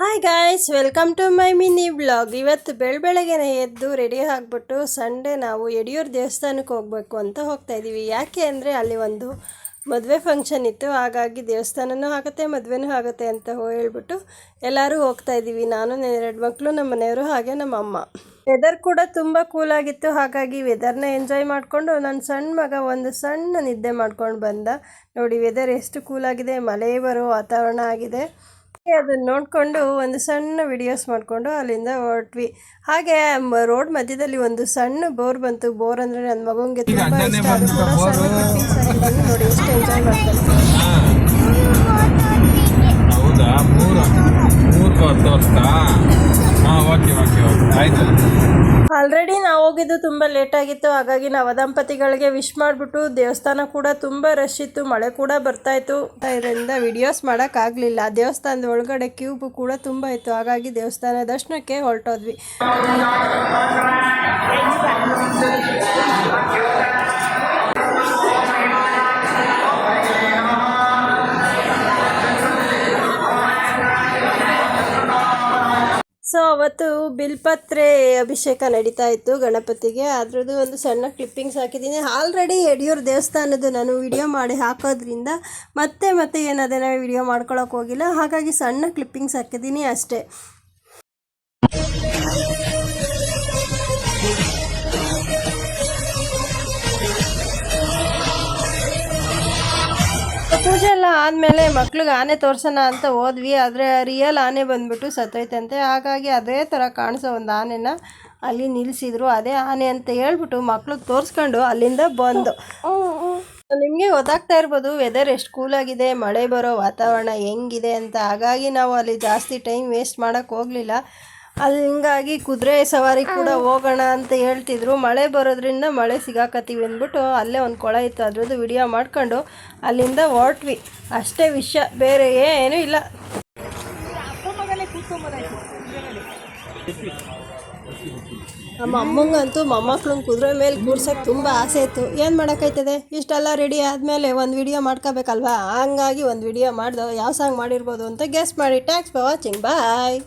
Hi guys, welcome to my mini blog. ಇವತ್ತು ಬೆಳಗ್ಗೆನೆ ಎದ್ದು ರೆಡಿ ಆಗಿಬಿಟ್ಟು ಸಂಡೇ ನಾವು ಯಡಿಯೂರು ದೇವಸ್ಥಾನಕ್ಕೆ ಹೋಗಬೇಕು ಅಂತ ಹೋಗ್ತಾ ಇದ್ದೀವಿ. ಯಾಕೆ ಅಂದರೆ ಅಲ್ಲಿ ಒಂದು ಮದುವೆ ಫಂಕ್ಷನ್ ಇತ್ತು, ಹಾಗಾಗಿ ದೇವಸ್ಥಾನನೂ ಆಗುತ್ತೆ ಮದುವೆನೂ ಆಗುತ್ತೆ ಅಂತ ಹೇಳ್ಬಿಟ್ಟು ಎಲ್ಲರೂ ಹೋಗ್ತಾ ಇದ್ದೀವಿ. ನಾನು ನನ್ನ 2 ಮಕ್ಕಳು, ನಮ್ಮ ಮನೆಯವರು, ಹಾಗೆ ನಮ್ಮ ಅಮ್ಮ. ವೆದರ್ ಕೂಡ ತುಂಬ ಕೂಲಾಗಿತ್ತು, ಹಾಗಾಗಿ ವೆದರ್ನ ಎಂಜಾಯ್ ಮಾಡಿಕೊಂಡು ನನ್ನ ಸಣ್ಣ ಮಗ ಒಂದು ಸಣ್ಣ ನಿದ್ದೆ ಮಾಡ್ಕೊಂಡು ಬಂದ. ನೋಡಿ ವೆದರ್ ಎಷ್ಟು ಕೂಲಾಗಿದೆ, ಮಳೆ ಬರೋ ವಾತಾವರಣ ಆಗಿದೆ. ಅದನ್ನು ನೋಡಿಕೊಂಡು ಒಂದು ಸಣ್ಣ ವಿಡಿಯೋಸ್ ಮಾಡಿಕೊಂಡು ಅಲ್ಲಿಂದ ಹೊರಟ್ವಿ. ಹಾಗೆ ರೋಡ್ ಮಧ್ಯದಲ್ಲಿ ಒಂದು ಸಣ್ಣ ಬೋರ್ ಬಂತು. ಬೋರ್ ಅಂದರೆ ನನ್ನ ಮಗುವಿಗೆ ತುಂಬ ಇಷ್ಟ. ಅದು ಕೂಡ ಸಣ್ಣ ಕ್ಲಿಪ್ಪಿಂಗ್ಸ್ ಹಾಕಿದಾಗ ನೋಡಿ ಎಷ್ಟು ಎಂಜಾಯ್ ಮಾಡ್ತಾರೆ. ಆಲ್ರೆಡಿ ನಾವು ಹೋಗಿದ್ದು ತುಂಬ ಲೇಟಾಗಿತ್ತು, ಹಾಗಾಗಿ ನಾವು ದಂಪತಿಗಳಿಗೆ ವಿಶ್ ಮಾಡಿಬಿಟ್ಟು ದೇವಸ್ಥಾನ ಕೂಡ ತುಂಬ ರಶ್ ಇತ್ತು, ಮಳೆ ಕೂಡ ಬರ್ತಾಯಿತ್ತು. ಇದರಿಂದ ವಿಡಿಯೋಸ್ ಮಾಡೋಕ್ಕಾಗಲಿಲ್ಲ. ದೇವಸ್ಥಾನದ ಒಳಗಡೆ ಕ್ಯೂಬ್ ಕೂಡ ತುಂಬ ಇತ್ತು, ಹಾಗಾಗಿ ದೇವಸ್ಥಾನ ದರ್ಶನಕ್ಕೆ ಹೊರಟೋದ್ವಿ. ಸೊ ಅವತ್ತು ಬಿಲ್ಪತ್ರೆ ಅಭಿಷೇಕ ನಡೀತಾ ಇತ್ತು ಗಣಪತಿಗೆ. ಅದ್ರದ್ದು ಒಂದು ಸಣ್ಣ ಕ್ಲಿಪ್ಪಿಂಗ್ಸ್ ಹಾಕಿದ್ದೀನಿ. ಆಲ್ರೆಡಿ ಯಡಿಯೂರು ದೇವಸ್ಥಾನದ್ದು ನಾನು ವಿಡಿಯೋ ಮಾಡಿ ಹಾಕೋದ್ರಿಂದ ಮತ್ತೆ ಏನದನ್ನು ವಿಡಿಯೋ ಮಾಡ್ಕೊಳಕ್ಕೆ ಹೋಗಿಲ್ಲ, ಹಾಗಾಗಿ ಸಣ್ಣ ಕ್ಲಿಪ್ಪಿಂಗ್ಸ್ ಹಾಕಿದ್ದೀನಿ ಅಷ್ಟೇ. ಪೂಜೆ ಎಲ್ಲ ಆದಮೇಲೆ ಮಕ್ಳಿಗೆ ಆನೆ ತೋರ್ಸೋಣ ಅಂತ ಹೋದ್ವಿ. ಆದರೆ ರಿಯಲ್ ಆನೆ ಬಂದುಬಿಟ್ಟು ಸತ್ತೋಯ್ತಂತೆ, ಹಾಗಾಗಿ ಅದೇ ಥರ ಕಾಣಿಸೋ ಒಂದು ಆನೆನ ಅಲ್ಲಿ ನಿಲ್ಲಿಸಿದ್ರು. ಅದೇ ಆನೆ ಅಂತ ಹೇಳ್ಬಿಟ್ಟು ಮಕ್ಳಿಗೆ ತೋರಿಸ್ಕೊಂಡು ಅಲ್ಲಿಂದ ಬಂದು. ನಿಮಗೆ ಗೊತ್ತಾಗ್ತಾ ಇರ್ಬೋದು ವೆದರ್ ಎಷ್ಟು ಕೂಲಾಗಿದೆ, ಮಳೆ ಬರೋ ವಾತಾವರಣ ಹೆಂಗಿದೆ ಅಂತ. ಹಾಗಾಗಿ ನಾವು ಅಲ್ಲಿ ಜಾಸ್ತಿ ಟೈಮ್ ವೇಸ್ಟ್ ಮಾಡೋಕ್ಕೆ ಹೋಗಲಿಲ್ಲ. ಅಲ್ಲಿ ಹಿಂಗಾಗಿ ಕುದುರೆ ಸವಾರಿ ಕೂಡ ಹೋಗೋಣ ಅಂತ ಹೇಳ್ತಿದ್ರು. ಮಳೆ ಬರೋದ್ರಿಂದ ಮಳೆ ಸಿಗಾಕತ್ತೀವಿ ಅಂದ್ಬಿಟ್ಟು ಅಲ್ಲೇ ಒಂದು ಕೊಳ ಇತ್ತು, ಅದ್ರದ್ದು ವಿಡಿಯೋ ಮಾಡ್ಕೊಂಡು ಅಲ್ಲಿಂದ ಹೊರಟ್ವಿ. ಅಷ್ಟೇ ವಿಷಯ, ಬೇರೆ ಏನೂ ಇಲ್ಲ. ನಮ್ಮ ಅಮ್ಮಂಗಂತೂ ಮೊಮ್ಮಕ್ಳನ್ನ ಕುದುರೆ ಮೇಲೆ ಕೂರ್ಸೋಕ್ಕೆ ತುಂಬ ಆಸೆ ಇತ್ತು. ಏನು ಮಾಡೋಕ್ಕಾಯ್ತದೆ, ಇಷ್ಟೆಲ್ಲ ರೆಡಿ ಆದಮೇಲೆ ಒಂದು ವಿಡಿಯೋ ಮಾಡ್ಕೋಬೇಕಲ್ವಾ, ಹಂಗಾಗಿ ಒಂದು ವಿಡಿಯೋ ಮಾಡ್ದೋ. ಯಾವ ಸಾಂಗ್ ಮಾಡಿರ್ಬೋದು ಅಂತ ಗೆಸ್ ಮಾಡಿ. Thanks for watching, bye.